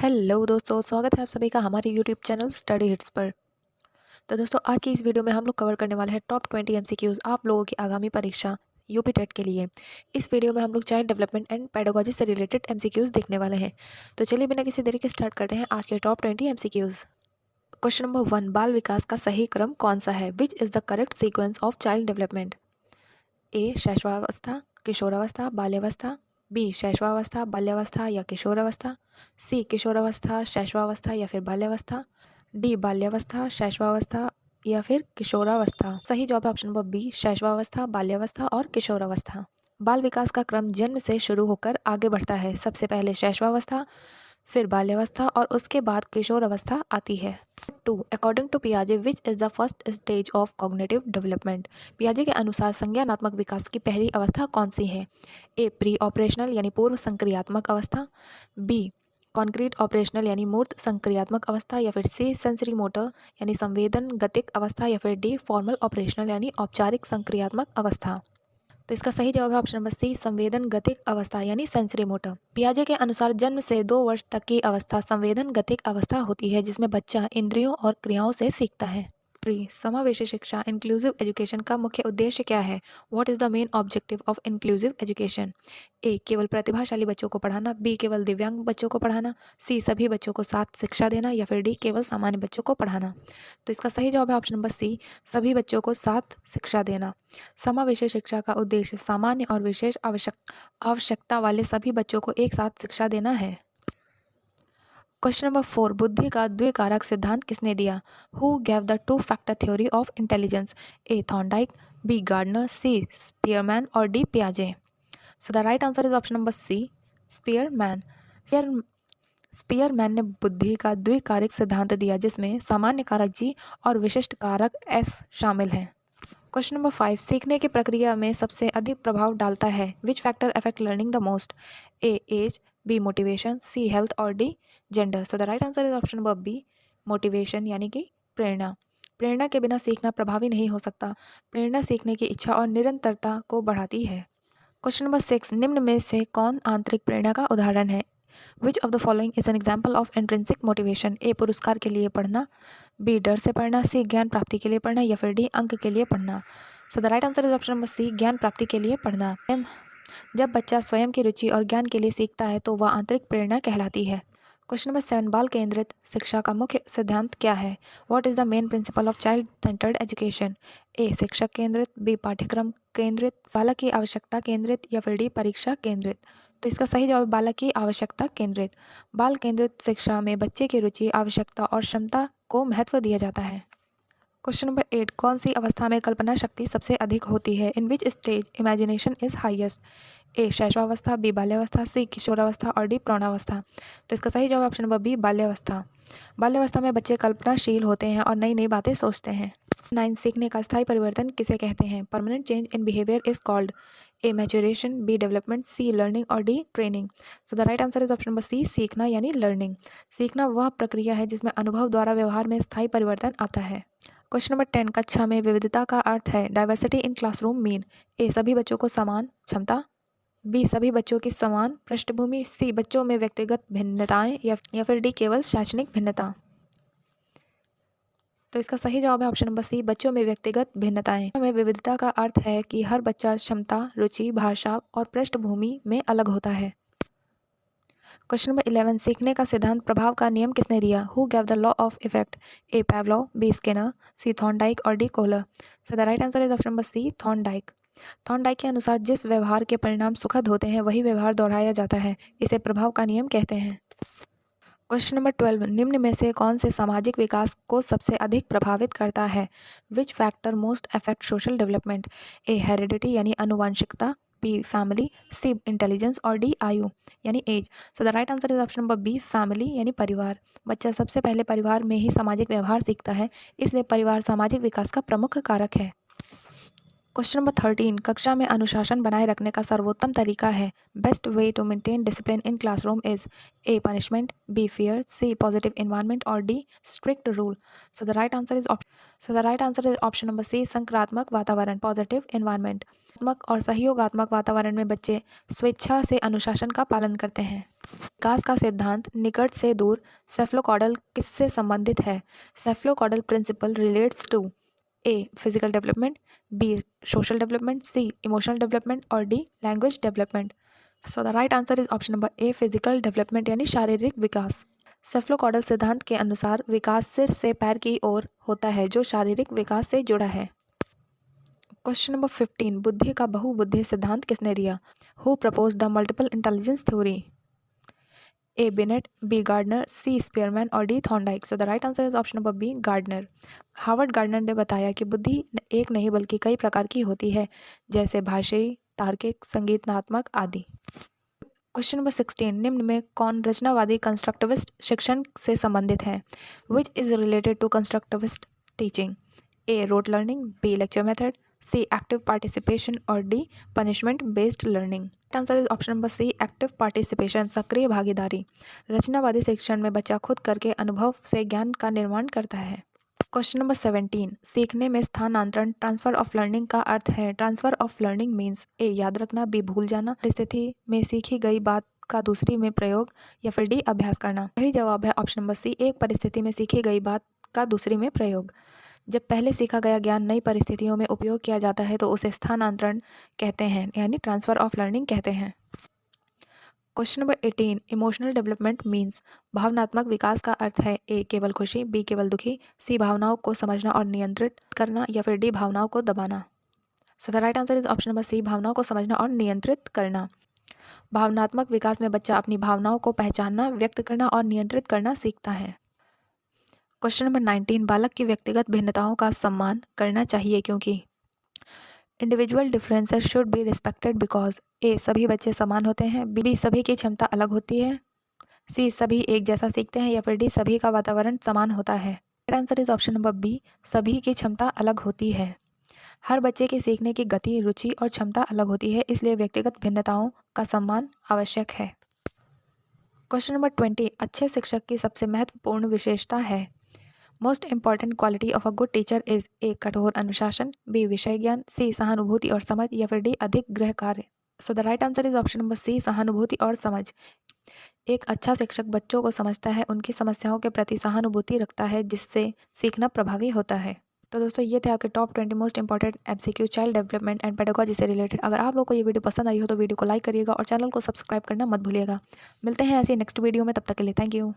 Hello दोस्तों, स्वागत है आप सभी का हमारे यूट्यूब चैनल स्टडी हिट्स पर। तो दोस्तों, आज की इस वीडियो में हम लोग कवर करने वाले हैं टॉप 20 एमसीक्यूज आप लोगों की आगामी परीक्षा यूपी टेट के लिए। इस वीडियो में हम लोग चाइल्ड डेवलपमेंट एंड पेडागोजी से रिलेटेड एमसीक्यूज देखने वाले हैं। तो चलिए बिना किसी देरी के स्टार्ट करते हैं आज के टॉप 20 एमसीक्यूज। क्वेश्चन नंबर 1, बाल विकास का सही क्रम कौन सा है? Which is the correct sequence of child development? A शैशवावस्था, किशोरावस्था, बाल्यावस्था। बी शैशवावस्था, बाल्यावस्था या किशोरावस्था। सी किशोरावस्था, शैशवावस्था या फिर बाल्यावस्था। डी बाल्यावस्था, शैशवावस्था या फिर किशोरावस्था। सही जवाब है ऑप्शन नंबर बी, शैशवावस्था, बाल्यावस्था और किशोरावस्था। बाल विकास का क्रम जन्म से शुरू होकर आगे बढ़ता है। सबसे पहले शैशवावस्था, फिर बाल्यावस्था और उसके बाद किशोरावस्था आती है। 2. अकॉर्डिंग टू पियाजे which is the first stage of cognitive development? पियाजे के अनुसार संज्ञानात्मक विकास की पहली अवस्था कौन सी है? ए प्री ऑपरेशनल यानी पूर्व संक्रियात्मक अवस्था। बी कॉन्क्रीट ऑपरेशनल यानी मूर्त संक्रियात्मक अवस्था या फिर सी सेंसरी मोटर यानी संवेदन गतिक अवस्था या फिर डी फॉर्मल ऑपरेशनल यानी औपचारिक संक्रियात्मक अवस्था। तो इसका सही जवाब है ऑप्शन नंबर सी, संवेदन गतिक अवस्था यानी सेंसरी मोटर। पियाजे के अनुसार जन्म से 2 वर्ष तक की अवस्था संवेदन गतिक अवस्था होती है, जिसमें बच्चा इंद्रियों और क्रियाओं से सीखता है। समावेशी शिक्षा इंक्लूसिव एजुकेशन का मुख्य उद्देश्य क्या है? What is the main objective of inclusive education? A केवल प्रतिभाशाली बच्चों को पढ़ाना। बी केवल दिव्यांग बच्चों को पढ़ाना। सी सभी बच्चों को साथ शिक्षा देना या फिर डी केवल सामान्य बच्चों को पढ़ाना। तो इसका सही जवाब है ऑप्शन नंबर सी, सभी बच्चों को साथ शिक्षा देना। समावेशी शिक्षा का उद्देश्य सामान्य और विशेष आवश्यकता वाले सभी बच्चों को एक साथ शिक्षा देना है। क्वेश्चन नंबर 4, बुद्धि का द्विकारक सिद्धांत किसने दिया? Who gave the 2 factor theory of intelligence? A Thorndike, B Gardner, C Spearman और डी पियाजे। So the right answer is option number C, Spearman. Spearman ने बुद्धि का द्विकारक सिद्धांत दिया, जिसमें सामान्य कारक जी और विशिष्ट कारक एस शामिल हैं। क्वेश्चन नंबर 5, सीखने की प्रक्रिया में सबसे अधिक प्रभाव डालता है? Which factor affect learning the most? A age, B motivation, C health और D gender. So the right answer is option number B, motivation यानी कि प्रेरणा। प्रेरणा के बिना सीखना प्रभावी नहीं हो सकता। प्रेरणा सीखने की इच्छा और निरंतरता को बढ़ाती है। क्वेश्चन नंबर 6, निम्न में से कौन आंतरिक प्रेरणा का उदाहरण है? Which of the following is an example of intrinsic motivation? A पुरस्कार के लिए पढ़ना, बी डर से पढ़ना, सी ज्ञान प्राप्ति के लिए पढ़ना या फिर डी अंक के लिए पढ़ना। So the right answer is option number C, ज्ञान प्राप्ति के लिए पढ़ना। जब बच्चा स्वयं की रुचि और ज्ञान के लिए सीखता है तो वह आंतरिक प्रेरणा कहलाती है। क्वेश्चन नंबर 7, बाल केंद्रित शिक्षा का मुख्य सिद्धांत क्या है? What is the main principle of child centred education? A शिक्षक केंद्रित, बी पाठ्यक्रम केंद्रित, बालक की आवश्यकता केंद्रित या फिर डी परीक्षा केंद्रित। तो इसका सही जवाब बालक की आवश्यकता केंद्रित। बाल केंद्रित शिक्षा में बच्चे की रुचि, आवश्यकता और क्षमता को महत्व दिया जाता है। क्वेश्चन नंबर 8, कौन सी अवस्था में कल्पना शक्ति सबसे अधिक होती है? In which stage imagination is highest? A शैशवावस्था, बी बाल्यावस्था, सी किशोरावस्था और डी प्रौढ़ावस्था। तो इसका सही जवाब ऑप्शन नंबर बी, बाल्यावस्था। बाल्यावस्था में बच्चे कल्पनाशील होते हैं और नई नई बातें सोचते हैं। 9, सीखने का स्थायी परिवर्तन किसे कहते हैं? Permanent change in behaviour is called? A maturation, B development, C learning और D training. So the right answer is option number C, सीखना यानी लर्निंग। सीखना वह प्रक्रिया है जिसमें अनुभव द्वारा व्यवहार में स्थायी परिवर्तन आता है। क्वेश्चन नंबर 10, कक्षा में विविधता का अर्थ है? Diversity in classroom mean? A सभी बच्चों को समान क्षमता, बी सभी बच्चों की समान पृष्ठभूमि, सी बच्चों में व्यक्तिगत भिन्नताएं या फिर डी केवल शैक्षणिक भिन्नता। तो इसका सही जवाब है ऑप्शन नंबर सी, बच्चों में व्यक्तिगत भिन्नताएं। में विविधता का अर्थ है कि हर बच्चा क्षमता, रुचि, भाषा और पृष्ठभूमि में अलग होता है। क्वेश्चन नंबर 11, सीखने का सिद्धांत प्रभाव का नियम किसने दिया? Who gave the law of effect? A Pavlov, B Skinner, C Thorndike और D Kohler. So the right answer is option number C, Thorndike. Thorndike के अनुसार जिस व्यवहार के परिणाम सुखद होते हैं वही व्यवहार दोहराया जाता है। इसे प्रभाव का नियम कहते हैं। क्वेश्चन नंबर 12, निम्न में से कौन से सामाजिक विकास को सबसे अधिक प्रभावित करता है? Which factor most affect social development? A heredity यानी आनुवंशिकता, बी फैमिली, सी इंटेलिजेंस और डी आयु यानी age. So the right answer is option number B, family यानी परिवार। बच्चा सबसे पहले परिवार में ही सामाजिक व्यवहार सीखता है, इसलिए परिवार सामाजिक विकास का प्रमुख कारक है। क्वेश्चन नंबर 13, कक्षा में अनुशासन बनाए रखने का सर्वोत्तम तरीका है। Best way to maintain discipline in classroom is A punishment, B fear, C positive environment और D strict rule. So the right answer is option number C, सकारात्मक वातावरण, पॉजिटिव इन्वायरमेंट। सकारात्मक और सहयोगात्मक वातावरण में बच्चे स्वेच्छा से अनुशासन का पालन करते हैं। विकास का सिद्धांत निकट से दूर सेफ्लोकॉडल किससे संबंधित है? Cephalocaudal principle relates to A physical development, B social development, C emotional development और D language development. So the right answer is option number A, physical development यानी शारीरिक विकास। सेफ्लोकॉडल सिद्धांत के अनुसार विकास सिर से पैर की ओर होता है, जो शारीरिक विकास से जुड़ा है। क्वेश्चन नंबर 15, बुद्धि का बहुबुद्धि सिद्धांत किसने दिया? Who propose the multiple intelligence theory? A Binet, B Gardner, C Spearman और D Thorndike. So the right answer is option number B, Gardner. Harvard Gardner ने बताया कि बुद्धि एक नहीं बल्कि कई प्रकार की होती है, जैसे भाषाई, तार्किक, संगीतनात्मक आदि। क्वेश्चन नंबर 16, निम्न में कौन रचनावादी कंस्ट्रक्टिविस्ट शिक्षण से संबंधित है? Which is related to constructivist teaching? A rote learning, B lecture method, C active participation और D punishment based learning. Answer is option number C, active participation, सक्रिय भागीदारी। रचनावादी शिक्षण में बच्चा खुद करके अनुभव से ज्ञान का निर्माण करता है। क्वेश्चन नंबर 17, सीखने में स्थानांतरण, ट्रांसफर ऑफ लर्निंग का अर्थ है। ट्रांसफर ऑफ लर्निंग मीन्स ए याद रखना, बी भूल जाना, परिस्थिति में सीखी गई बात का दूसरी में प्रयोग या फिर डी अभ्यास करना। सही जवाब है ऑप्शन नंबर सी, एक परिस्थिति में सीखी गई बात का दूसरी में प्रयोग। जब पहले सीखा गया ज्ञान नई परिस्थितियों में उपयोग किया जाता है तो उसे स्थानांतरण कहते हैं, यानी ट्रांसफर ऑफ लर्निंग कहते हैं। Question number 18, emotional development means, भावनात्मक विकास का अर्थ है ए केवल खुशी, बी केवल दुखी, सी भावनाओं को समझना और नियंत्रित करना या फिर डी भावनाओं को दबाना। So the right answer is option number C, भावनाओं को समझना और नियंत्रित करना। भावनात्मक विकास में बच्चा अपनी भावनाओं को पहचानना, व्यक्त करना और नियंत्रित करना सीखता है। क्वेश्चन नंबर 19, बालक की व्यक्तिगत भिन्नताओं का सम्मान करना चाहिए क्योंकि individual differences should be respected because A सभी बच्चे समान होते हैं, बी सभी की क्षमता अलग होती है, सी सभी एक जैसा सीखते हैं या फिर डी सभी का वातावरण समान होता है। Right answer is option number B, सभी की क्षमता अलग होती है। हर बच्चे के सीखने की गति, रुचि और क्षमता अलग होती है, इसलिए व्यक्तिगत भिन्नताओं का सम्मान आवश्यक है। क्वेश्चन नंबर 20, अच्छे शिक्षक की सबसे महत्वपूर्ण विशेषता है। Most important quality of a good teacher is a कठोर अनुशासन, बी विषय ज्ञान, सी सहानुभूति और समझ या फिर डी अधिक गृह कार्य। So the right answer is option number C, सहानुभूति और समझ। एक अच्छा शिक्षक बच्चों को समझता है, उनकी समस्याओं के प्रति सहानुभूति रखता है, जिससे सीखना प्रभावी होता है। तो दोस्तों ये थे आपके top 20 most important MCQ child development and pedagogy से रिलेटेड। अगर आप लोग को ये वीडियो पसंद आई हो तो वीडियो को लाइक करिएगा और चैनल को सब्सक्राइब करना मत भूलिएगा। मिलते हैं ऐसे नेक्स्ट वीडियो में, तब तक के लिए थैंक यू।